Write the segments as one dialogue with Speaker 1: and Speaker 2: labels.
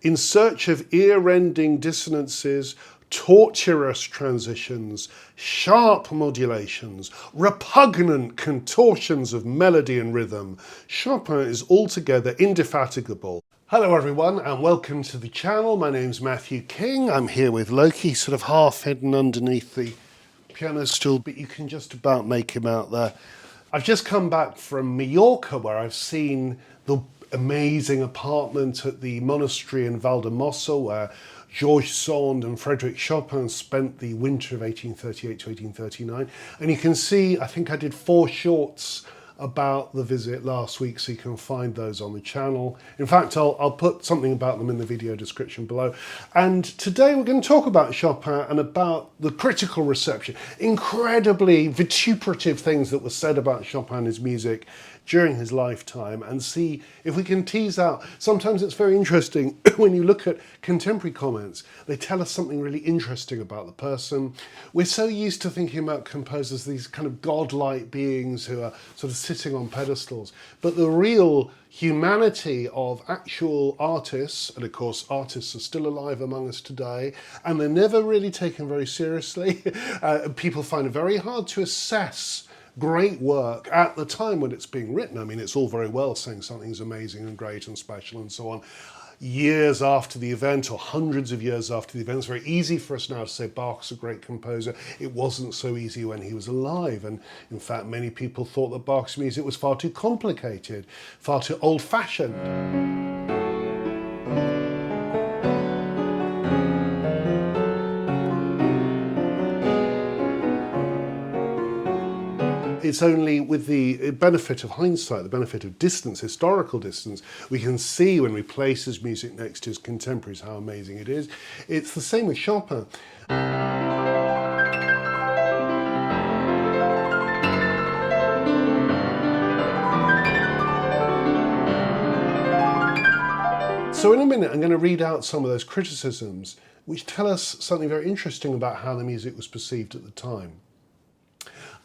Speaker 1: in search of ear-rending dissonances, tortuous transitions, sharp modulations, repugnant contortions of melody and rhythm, Chopin is altogether indefatigable. Hello everyone and welcome to the channel. My name's Matthew King. I'm here with Loki, sort of half hidden underneath the piano stool, but you can just about make him out there. I've just come back from Mallorca, where I've seen the amazing apartment at the monastery in Valldemossa, where George Sand and Frédéric Chopin spent the winter of 1838 to 1839. And you can see, I think I did 4 shorts about the visit last week, so you can find those on the channel. In fact, I'll put something about them in the video description below. And today we're going to talk about Chopin and about the critical reception. Incredibly vituperative things that were said about Chopin and his music during his lifetime, and see if we can tease out. Sometimes it's very interesting when you look at contemporary comments, they tell us something really interesting about the person. We're so used to thinking about composers, these kind of godlike beings who are sort of sitting on pedestals, but the real humanity of actual artists, and of course artists are still alive among us today, and they're never really taken very seriously. People find it very hard to assess great work at the time when it's being written. I mean, it's all very well saying something's amazing and great and special and so on. Years after the event, or hundreds of years after the event, it's very easy for us now to say Bach's a great composer. It wasn't so easy when he was alive. And in fact, many people thought that Bach's music was far too complicated, far too old-fashioned. It's only with the benefit of hindsight, the benefit of distance, historical distance, we can see when we place his music next to his contemporaries how amazing it is. It's the same with Chopin. So in a minute, I'm going to read out some of those criticisms which tell us something very interesting about how the music was perceived at the time.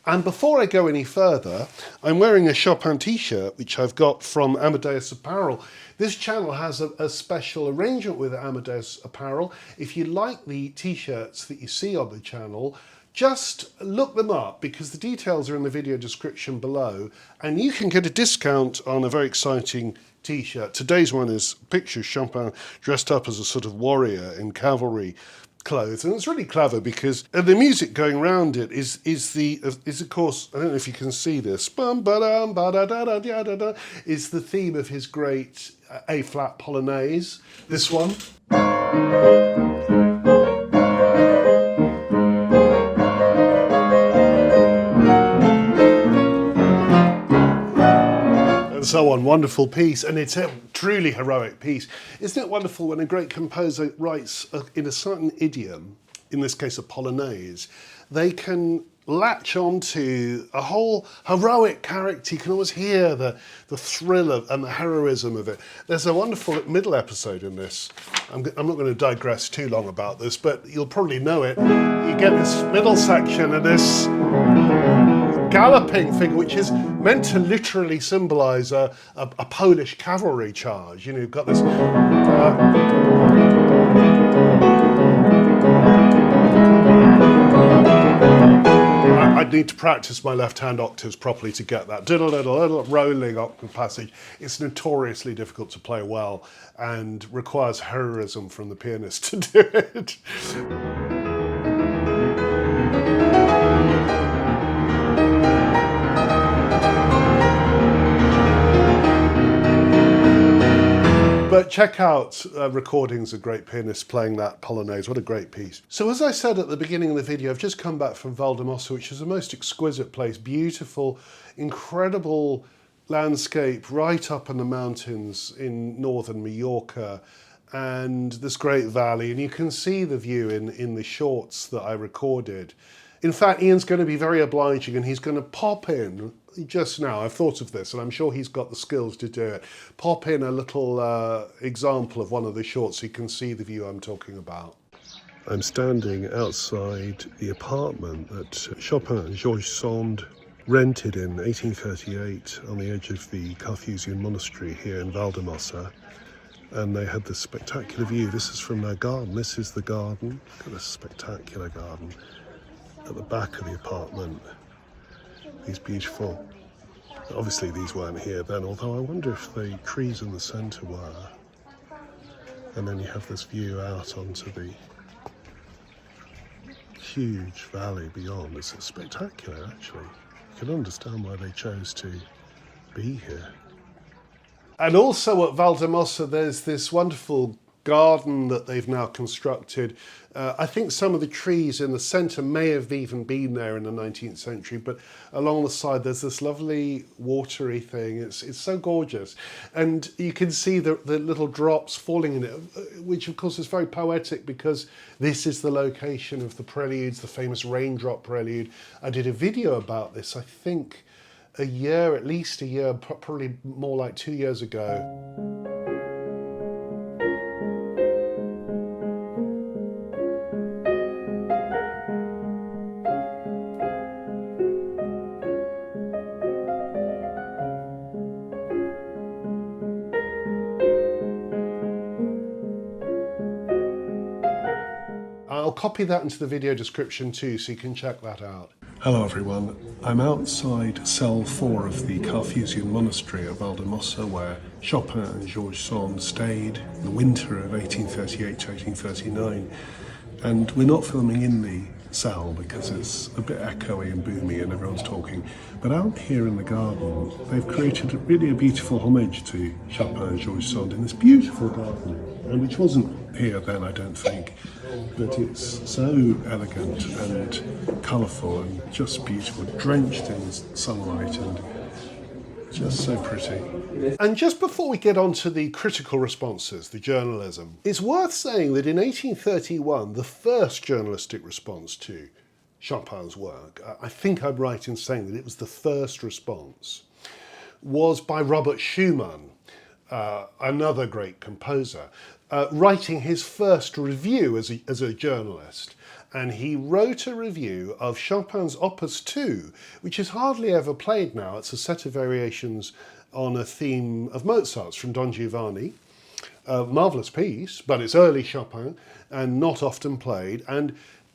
Speaker 1: And before I go any further, I'm wearing a Chopin T-shirt, which I've got from Amadeus Apparel. This channel has a special arrangement with Amadeus Apparel. If you like the T-shirts that you see on the channel, just look them up, because the details are in the video description below, and you can get a discount on a very exciting T-shirt. Today's one is a picture of Chopin dressed up as a sort of warrior in cavalry clothes, and it's really clever because the music going around it is of course, I don't know if you can see this, is the theme of his great A flat Polonaise. This one. And so on. Wonderful piece, and it's a truly heroic piece. Isn't it wonderful when a great composer writes in a certain idiom, in this case a Polonaise, they can latch onto a whole heroic character. You can always hear the thrill and the heroism of it. There's a wonderful middle episode in this. I'm not going to digress too long about this, but you'll probably know it. You get this middle section and this galloping figure, which is meant to literally symbolize a Polish cavalry charge. You know, you've got this. I'd need to practice my left-hand octaves properly to get that rolling octave passage. It's notoriously difficult to play well and requires heroism from the pianist to do it. But check out recordings of great pianists playing that Polonaise. What a great piece. So as I said at the beginning of the video, I've just come back from Valldemossa, which is a most exquisite place. Beautiful, incredible landscape right up in the mountains in northern Mallorca, and this great valley. And you can see the view in the shorts that I recorded. In fact, Ian's going to be very obliging, and he's going to pop in just now. I've thought of this, and I'm sure he's got the skills to do it. Pop in a little example of one of the shorts so you can see the view I'm talking about. I'm standing outside the apartment that Chopin and George Sand rented in 1838 on the edge of the Carthusian monastery here in Valldemossa. And they had this spectacular view. This is from their garden. This is the garden. Look at this spectacular garden at the back of the apartment. These beautiful, obviously these weren't here then, although I wonder if the trees in the centre were. And then you have this view out onto the huge valley beyond. It's spectacular, actually. You can understand why they chose to be here. And also at Valldemossa, there's this wonderful garden that they've now constructed. I think some of the trees in the centre may have even been there in the 19th century, but along the side there's this lovely watery thing. It's so gorgeous. And you can see the little drops falling in it, which of course is very poetic because this is the location of the Preludes, the famous Raindrop Prelude. I did a video about this, I think, at least a year, probably more like 2 years ago. I'll copy that into the video description too, so you can check that out. Hello everyone, I'm outside cell 4 of the Carthusian monastery at Valldemossa, where Chopin and George Sand stayed in the winter of 1838 to 1839. And we're not filming in the cell because it's a bit echoey and boomy and everyone's talking. But out here in the garden, they've created really a beautiful homage to Chopin and George Sand in this beautiful garden, and which wasn't here then, I don't think. But it's so elegant and colourful and just beautiful, drenched in sunlight and just so pretty. And just before we get on to the critical responses, the journalism, it's worth saying that in 1831, the first journalistic response to Chopin's work, I think I'm right in saying that it was the first response, was by Robert Schumann, another great composer, writing his first review as a journalist. And he wrote a review of Chopin's Opus 2, which is hardly ever played now. It's a set of variations on a theme of Mozart's from Don Giovanni. A marvellous piece, but it's early Chopin and not often played.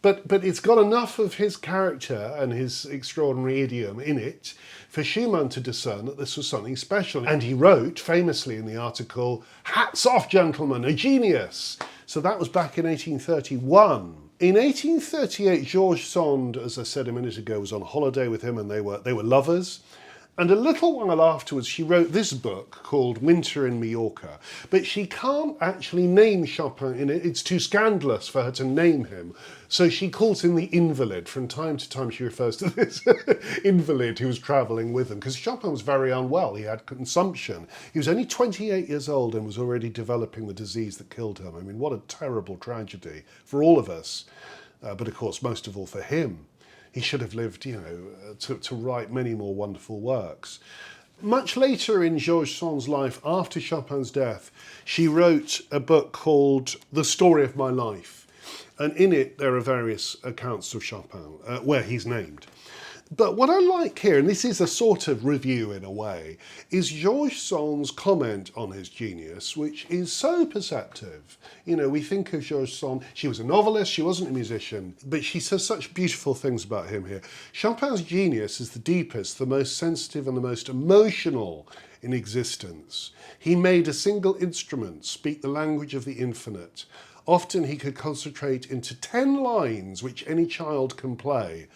Speaker 1: But it's got enough of his character and his extraordinary idiom in it for Schumann to discern that this was something special. And he wrote famously in the article, "Hats off, gentlemen, a genius." So that was back in 1831. In 1838, George Sand, as I said a minute ago, was on holiday with him and they were lovers. And a little while afterwards, she wrote this book called Winter in Mallorca. But she can't actually name Chopin in it. It's too scandalous for her to name him. So she calls him the invalid. From time to time, she refers to this invalid who was travelling with him. Because Chopin was very unwell. He had consumption. He was only 28 years old and was already developing the disease that killed him. I mean, what a terrible tragedy for all of us. But of course, most of all for him. He should have lived, to write many more wonderful works. Much later in George Sand's life, after Chopin's death, she wrote a book called The Story of My Life. And in it, there are various accounts of Chopin, where he's named. But what I like here, and this is a sort of review in a way, is George Sand's comment on his genius, which is so perceptive. We think of George Sand, she was a novelist, she wasn't a musician, but she says such beautiful things about him here. Chopin's genius is the deepest, the most sensitive and the most emotional in existence. He made a single instrument speak the language of the infinite. Often he could concentrate into 10 lines, which any child can play.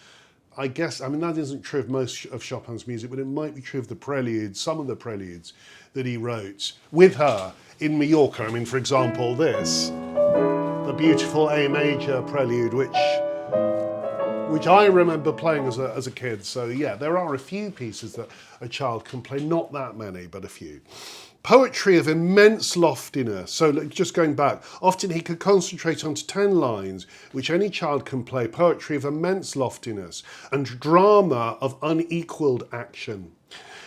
Speaker 1: I mean, that isn't true of most of Chopin's music, but it might be true of the preludes, some of the preludes that he wrote with her in Mallorca. I mean, for example, this, the beautiful A major prelude, which I remember playing as a kid. So yeah, there are a few pieces that a child can play, not that many, but a few. Poetry of immense loftiness. So just going back, often he could concentrate onto 10 lines, which any child can play. Poetry of immense loftiness and drama of unequalled action.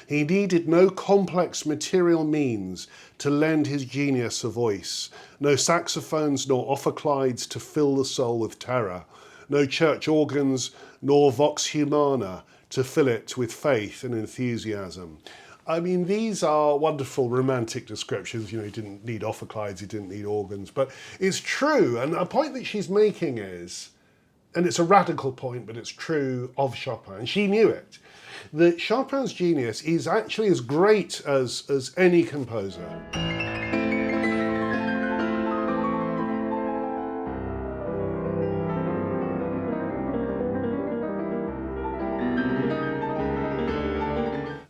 Speaker 1: He needed no complex material means to lend his genius a voice. No saxophones nor ophicleides to fill the soul with terror. No church organs nor vox humana to fill it with faith and enthusiasm. I mean, these are wonderful romantic descriptions. You know, he didn't need ophicleides, he didn't need organs, but it's true. And a point that she's making is, and it's a radical point, but it's true of Chopin. She knew it, that Chopin's genius is actually as great as any composer.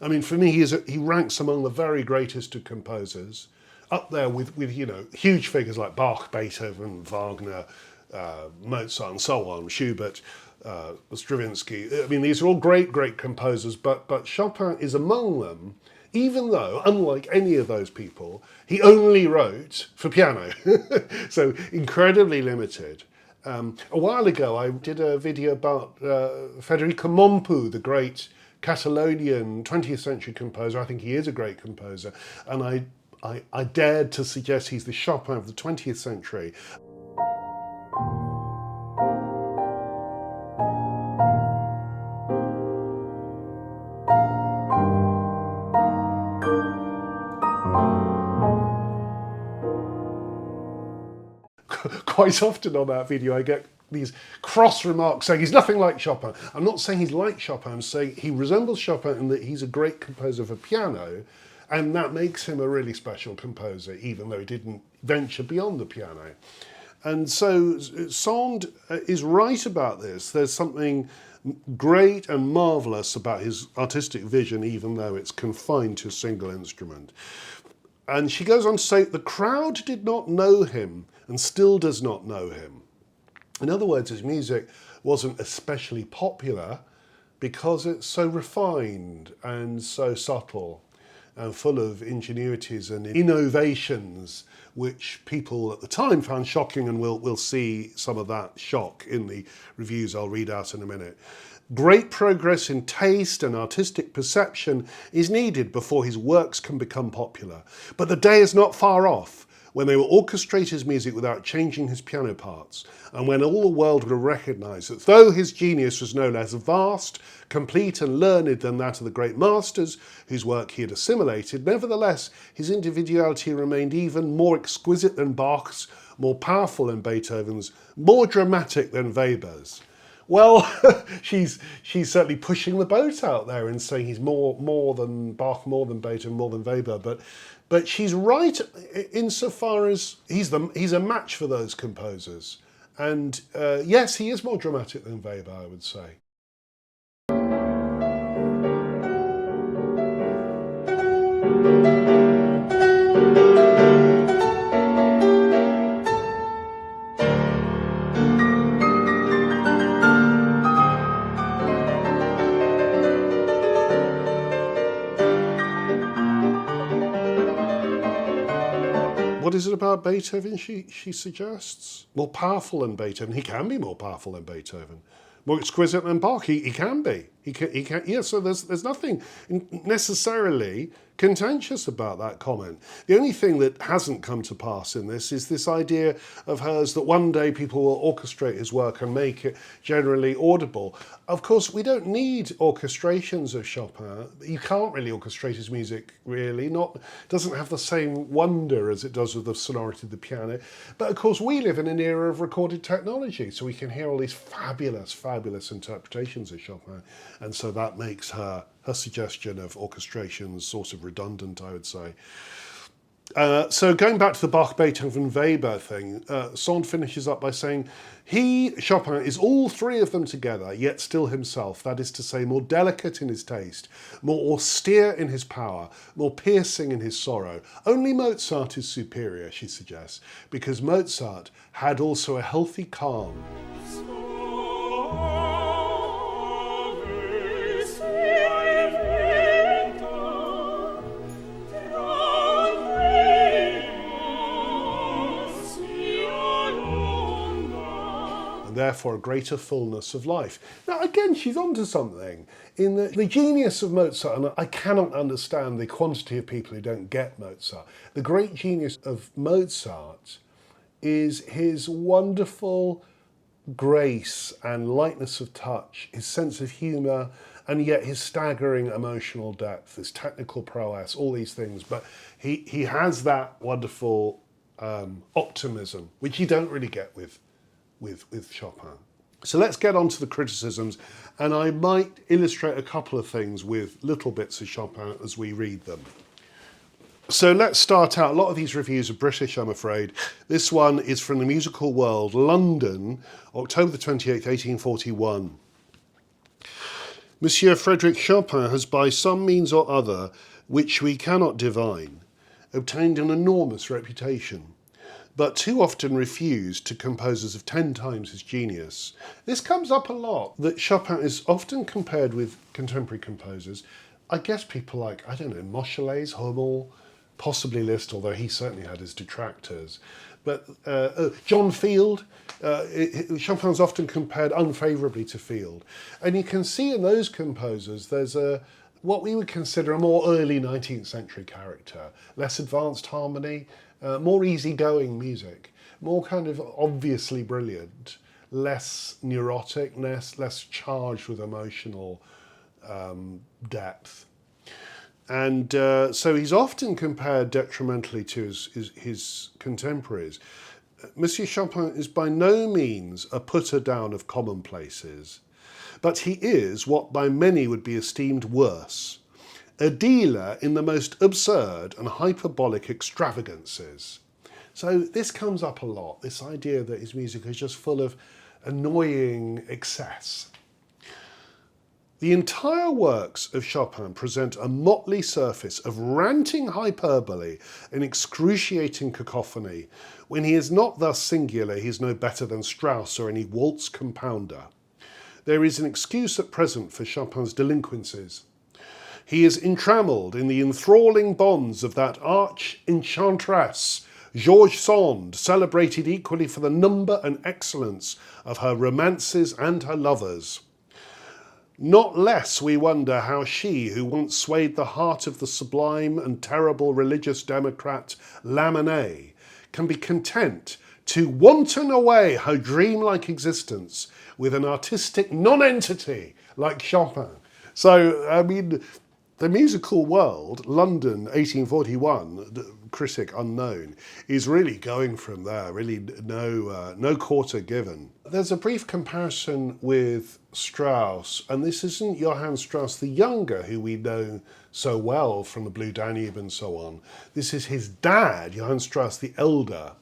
Speaker 1: I mean, for me, he ranks among the very greatest of composers, up there with you know, huge figures like Bach, Beethoven, Wagner, Mozart, and so on, Schubert, Stravinsky. I mean, these are all great composers, but Chopin is among them, even though, unlike any of those people, he only wrote for piano, so incredibly limited. A while ago, I did a video about Federico Mompou, the great Catalonian 20th century composer. I think he is a great composer, and I dared to suggest he's the Chopin of the 20th century. Quite often on that video I get these cross remarks saying he's nothing like Chopin. I'm not saying he's like Chopin, I'm saying he resembles Chopin in that he's a great composer for piano, and that makes him a really special composer, even though he didn't venture beyond the piano. And so Sand is right about this. There's something great and marvellous about his artistic vision, even though it's confined to a single instrument. And she goes on to say, the crowd did not know him and still does not know him. In other words, his music wasn't especially popular because it's so refined and so subtle and full of ingenuities and innovations which people at the time found shocking, and we'll see some of that shock in the reviews I'll read out in a minute. Great progress in taste and artistic perception is needed before his works can become popular, but the day is not far off when they will orchestrate his music without changing his piano parts, and when all the world will recognise that though his genius was no less vast, complete and learned than that of the great masters whose work he had assimilated, nevertheless his individuality remained even more exquisite than Bach's, more powerful than Beethoven's, more dramatic than Weber's. Well, she's certainly pushing the boat out there and saying he's more than Bach, more than Beethoven, more than Weber, but she's right insofar as he's a match for those composers. And yes, he is more dramatic than Weber, I would say. What is it about Beethoven, she suggests? More powerful than Beethoven. He can be more powerful than Beethoven. More exquisite than Bach. He can be. He can. Yeah, so there's nothing necessarily contentious about that comment. The only thing that hasn't come to pass in this is this idea of hers that one day people will orchestrate his work and make it generally audible. Of course, we don't need orchestrations of Chopin. You can't really orchestrate his music, really. Doesn't have the same wonder as it does with the sonority of the piano. But of course, we live in an era of recorded technology, so we can hear all these fabulous interpretations of Chopin. And so that makes her suggestion of orchestration sort of redundant, I would say. So going back to the Bach, Beethoven, Weber thing, Sand finishes up by saying, Chopin, is all three of them together, yet still himself, that is to say, more delicate in his taste, more austere in his power, more piercing in his sorrow. Only Mozart is superior, she suggests, because Mozart had also a healthy calm. Therefore a greater fullness of life. Now again, she's onto something in the genius of Mozart, and I cannot understand the quantity of people who don't get Mozart. The great genius of Mozart is his wonderful grace and lightness of touch, his sense of humour, and yet his staggering emotional depth, his technical prowess, all these things. But he has that wonderful optimism, which you don't really get with Chopin. So let's get on to the criticisms, and I might illustrate a couple of things with little bits of Chopin as we read them. So let's start out. A lot of these reviews are British, I'm afraid. This one is from the Musical World, London, October the 28th, 1841. Monsieur Frédéric Chopin has by some means or other, which we cannot divine, obtained an enormous reputation, but too often refused to composers of 10 times his genius. This comes up a lot, that Chopin is often compared with contemporary composers. I guess people like, I don't know, Moscheles, Hummel, possibly Liszt, although he certainly had his detractors. But John Field, Chopin's often compared unfavourably to Field. And you can see in those composers there's what we would consider a more early 19th century character, less advanced harmony, more easygoing music, more kind of obviously brilliant, less neurotic, less charged with emotional depth. And so he's often compared detrimentally to his contemporaries. Monsieur Chopin is by no means a putter down of commonplaces, but he is what by many would be esteemed worse, a dealer in the most absurd and hyperbolic extravagances. So this comes up a lot, this idea that his music is just full of annoying excess. The entire works of Chopin present a motley surface of ranting hyperbole and excruciating cacophony. When he is not thus singular, he is no better than Strauss or any waltz compounder. There is an excuse at present for Chopin's delinquencies. He is entrammelled in the enthralling bonds of that arch enchantress, George Sand, celebrated equally for the number and excellence of her romances and her lovers. Not less we wonder how she, who once swayed the heart of the sublime and terrible religious democrat Lamennais, can be content to wanton away her dreamlike existence with an artistic nonentity like Chopin. So, I mean, the Musical World, London, 1841, the critic unknown, is really going from there, really no quarter given. There's a brief comparison with Strauss, and this isn't Johann Strauss the Younger, who we know so well from the Blue Danube and so on. This is his dad, Johann Strauss the Elder.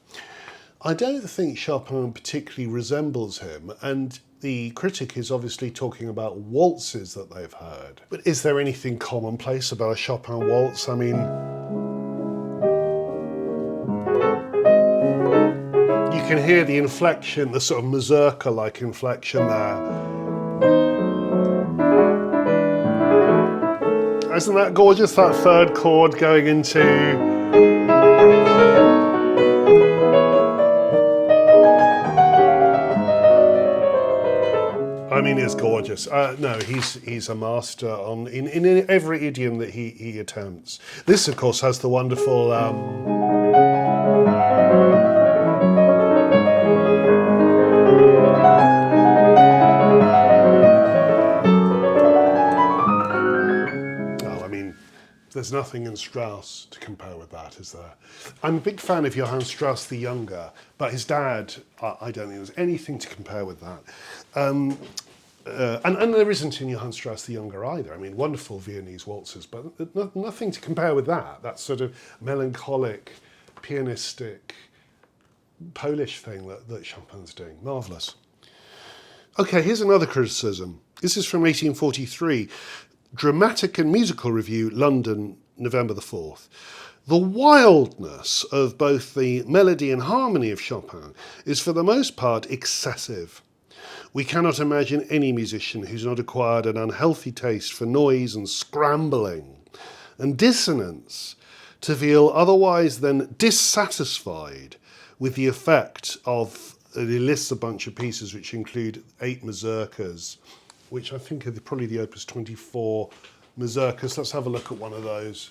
Speaker 1: I don't think Chopin particularly resembles him, and the critic is obviously talking about waltzes that they've heard. But is there anything commonplace about a Chopin waltz? I mean, you can hear the inflection, the sort of Mazurka-like inflection there. Isn't that gorgeous, that third chord going into... I mean, it's gorgeous. No, he's a master in every idiom that he attempts. This, of course, has the wonderful... There's nothing in Strauss to compare with that, is there? I'm a big fan of Johann Strauss the Younger, but his dad, I don't think there's anything to compare with that. And there isn't in Johann Strauss the Younger either. I mean, wonderful Viennese waltzes, but nothing to compare with that. That sort of melancholic, pianistic, Polish thing that Chopin's doing. Marvellous. Okay, here's another criticism. This is from 1843. Dramatic and Musical Review, London, November the 4th. The wildness of both the melody and harmony of Chopin is for the most part excessive. We cannot imagine any musician who's not acquired an unhealthy taste for noise and scrambling and dissonance to feel otherwise than dissatisfied with the effect of, he lists a bunch of pieces which include 8 mazurkas, which I think are probably the Opus 24 Mazurkas. Let's have a look at one of those.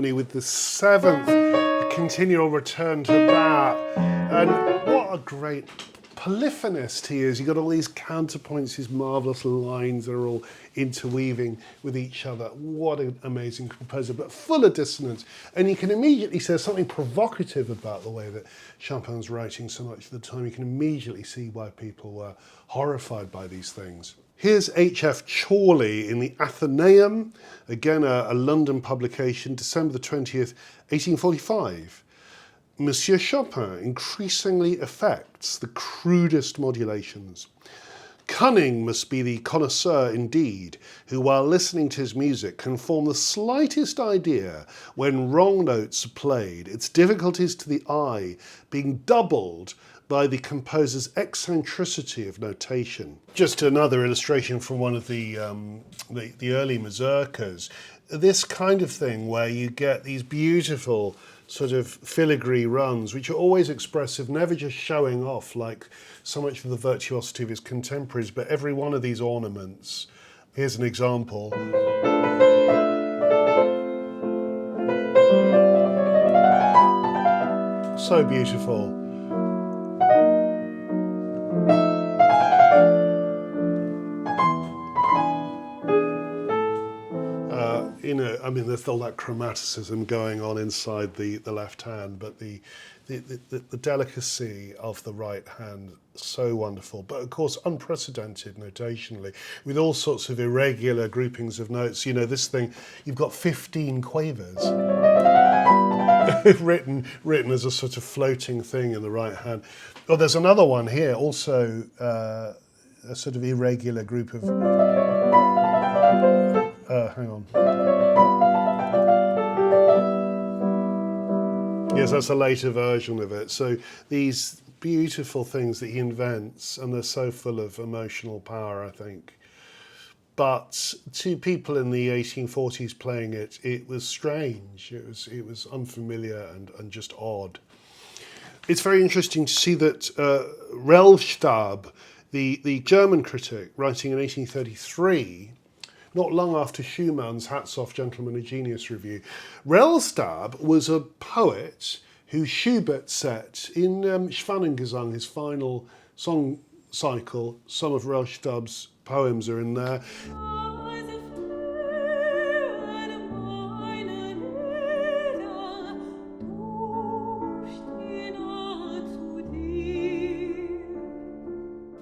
Speaker 1: harmony with the seventh, a continual return to that. And what a great polyphonist he is. You've got all these counterpoints, these marvellous lines that are all interweaving with each other. What an amazing composer, but full of dissonance. And you can immediately say something provocative about the way that Chopin's writing so much of the time. You can immediately see why people were horrified by these things. Here's H.F. Chorley in the Athenaeum, again a London publication, December the 20th, 1845. Monsieur Chopin increasingly affects the crudest modulations. Cunning must be the connoisseur indeed, who while listening to his music can form the slightest idea when wrong notes are played, its difficulties to the eye being doubled by the composer's eccentricity of notation. Just another illustration from one of the early Mazurkas. This kind of thing where you get these beautiful sort of filigree runs, which are always expressive, never just showing off like so much of the virtuosity of his contemporaries, but every one of these ornaments. Here's an example. So beautiful. I mean, there's all that chromaticism going on inside the left hand, but the delicacy of the right hand, so wonderful. But of course, unprecedented notationally, with all sorts of irregular groupings of notes. You know, this thing, you've got 15 quavers written as a sort of floating thing in the right hand. Oh, there's another one here, also a sort of irregular group of... hang on. Yes, that's a later version of it. So these beautiful things that he invents, and they're so full of emotional power, I think. But to people in the 1840s playing it, it was strange. It was unfamiliar and just odd. It's very interesting to see that Rellstab, the German critic, writing in 1833, not long after Schumann's Hats Off, Gentlemen of Genius review, Rellstab was a poet who Schubert set in Schwanengesang, his final song cycle. Some of Rellstab's poems are in there.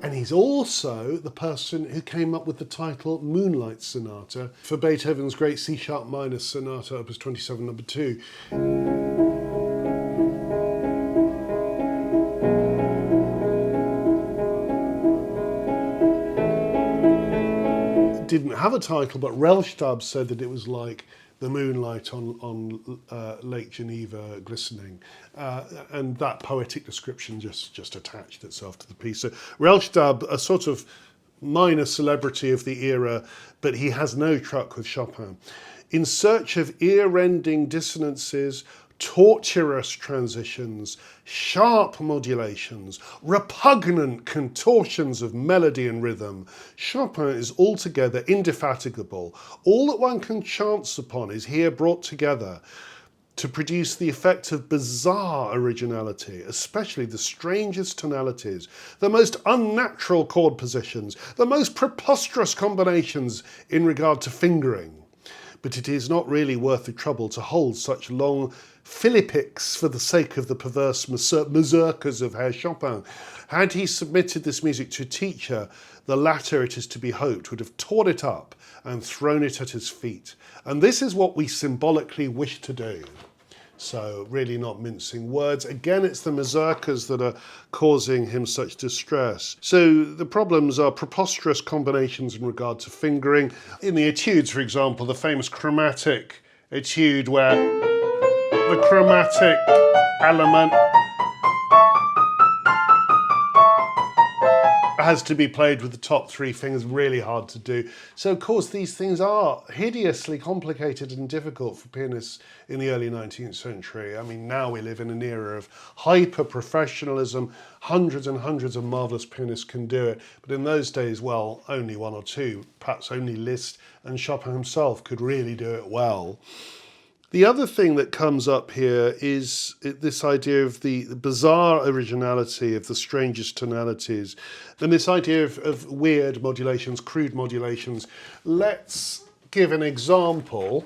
Speaker 1: And he's also the person who came up with the title Moonlight Sonata for Beethoven's great C-sharp minor sonata, opus 27, number 2. It didn't have a title, but Rellstab said that it was like the moonlight on Lake Geneva glistening. And that poetic description just attached itself to the piece. So Rellstab, a sort of minor celebrity of the era, but he has no truck with Chopin. In search of ear-rending dissonances, tortuous transitions, sharp modulations, repugnant contortions of melody and rhythm, Chopin is altogether indefatigable. All that one can chance upon is here brought together to produce the effect of bizarre originality, especially the strangest tonalities, the most unnatural chord positions, the most preposterous combinations in regard to fingering. But it is not really worth the trouble to hold such long philippics for the sake of the perverse Mazurkas of Herr Chopin. Had he submitted this music to a teacher, the latter, it is to be hoped, would have torn it up and thrown it at his feet. And this is what we symbolically wish to do. So really not mincing words. Again, it's the Mazurkas that are causing him such distress. So the problems are preposterous combinations in regard to fingering. In the etudes, for example, the famous chromatic etude where the chromatic element has to be played with the top 3 fingers, really hard to do. So of course these things are hideously complicated and difficult for pianists in the early 19th century. I mean, now we live in an era of hyper-professionalism. Hundreds and hundreds of marvellous pianists can do it. But in those days, well, only 1 or 2, perhaps only Liszt and Chopin himself could really do it well. The other thing that comes up here is this idea of the bizarre originality of the strangest tonalities, and this idea of weird modulations, crude modulations. Let's give an example.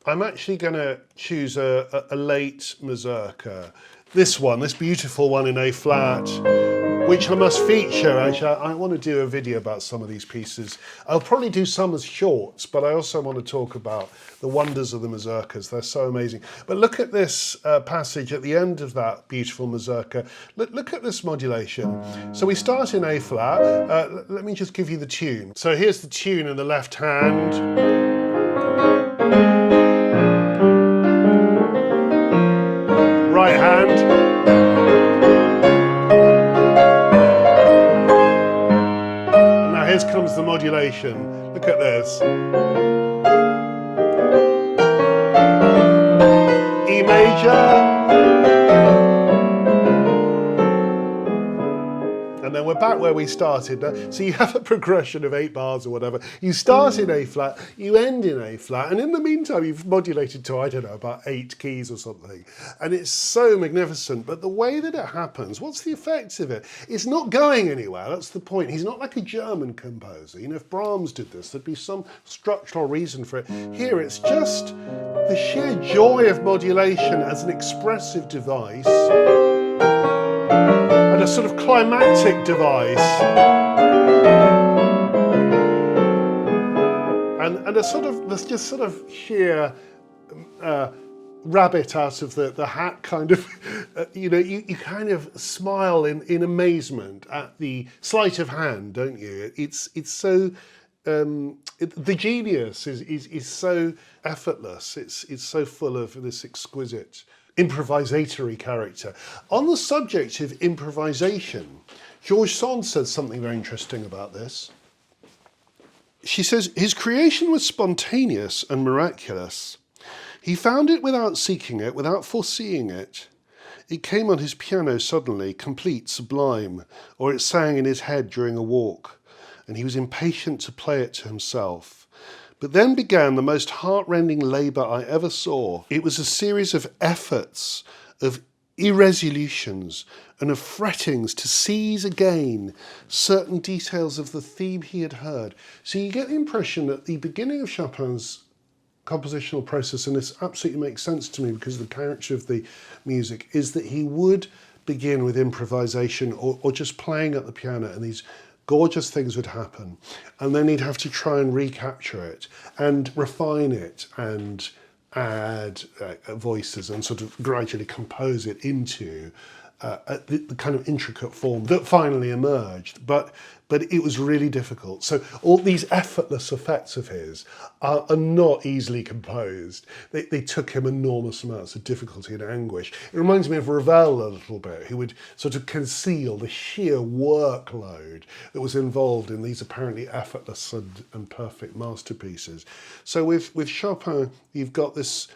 Speaker 1: I'm actually going to choose a late Mazurka. This one, this beautiful one in A flat, which I must feature. Actually, I want to do a video about some of these pieces. I'll probably do some as shorts, but I also want to talk about the wonders of the Mazurkas. They're so amazing. But look at this passage at the end of that beautiful Mazurka. Look at this modulation. So we start in A flat. Let me just give you the tune. So here's the tune in the left hand. Right hand. And now here comes the modulation. Look at this. E major. And then we're back where we started. So you have a progression of 8 bars or whatever. You start in A flat, you end in A flat, and in the meantime you've modulated to, I don't know, about 8 keys or something. And it's so magnificent, but the way that it happens, what's the effect of it? It's not going anywhere, that's the point. He's not like a German composer. You know, if Brahms did this, there'd be some structural reason for it. Here it's just the sheer joy of modulation as an expressive device, and a sort of climactic device, and a sort of, there's just sort of sheer rabbit out of the hat kind of, you know, you kind of smile in amazement at the sleight of hand, don't you? It's so, the genius is so effortless, it's so full of this exquisite improvisatory character. On the subject of improvisation, George Sand says something very interesting about this. She says, his creation was spontaneous and miraculous. He found it without seeking it, without foreseeing it. It came on his piano suddenly, complete, sublime, or it sang in his head during a walk, and he was impatient to play it to himself. But then began the most heart-rending labour I ever saw. It was a series of efforts, of irresolutions, and of frettings to seize again certain details of the theme he had heard. So you get the impression that the beginning of Chopin's compositional process, and this absolutely makes sense to me because of the character of the music, is that he would begin with improvisation or just playing at the piano, and these gorgeous things would happen, and then he'd have to try and recapture it and refine it and add voices and sort of gradually compose it into the kind of intricate form that finally emerged. But it was really difficult. So all these effortless effects of his are not easily composed. They took him enormous amounts of difficulty and anguish. It reminds me of Ravel a little bit, who would sort of conceal the sheer workload that was involved in these apparently effortless and perfect masterpieces. So with Chopin, you've got this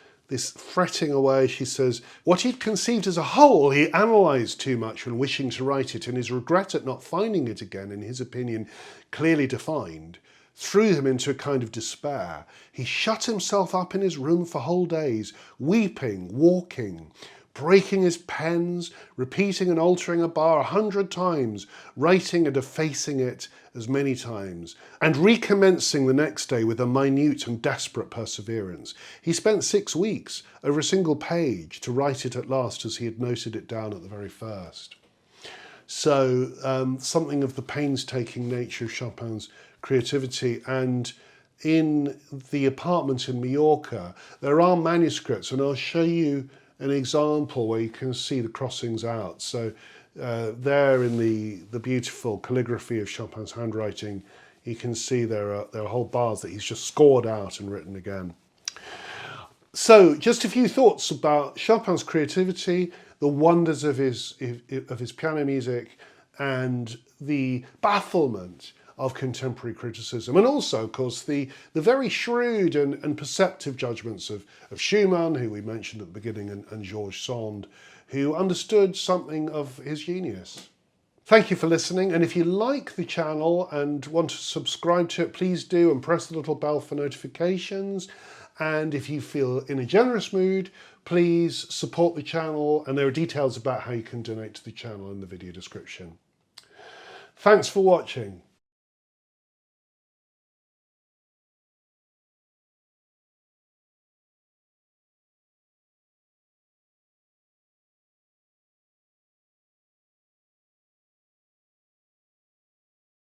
Speaker 1: fretting away. She says, what he'd conceived as a whole, he analysed too much when wishing to write it, and his regret at not finding it again, in his opinion, clearly defined, threw him into a kind of despair. He shut himself up in his room for whole days, weeping, walking, breaking his pens, repeating and altering a bar 100 times, writing and effacing it as many times, and recommencing the next day with a minute and desperate perseverance. He spent 6 weeks over a single page to write it at last as he had noted it down at the very first. So something of the painstaking nature of Chopin's creativity. And in the apartment in Mallorca, there are manuscripts, and I'll show you an example where you can see the crossings out. So there in the beautiful calligraphy of Chopin's handwriting, you can see there are whole bars that he's just scored out and written again. So just a few thoughts about Chopin's creativity, the wonders of his piano music, and the bafflement of contemporary criticism, and also, of course, the very shrewd and perceptive judgments of Schumann, who we mentioned at the beginning, and George Sand, who understood something of his genius. Thank you for listening, and if you like the channel and want to subscribe to it, please do, and press the little bell for notifications. And if you feel in a generous mood, please support the channel, and there are details about how you can donate to the channel in the video description. Thanks for watching.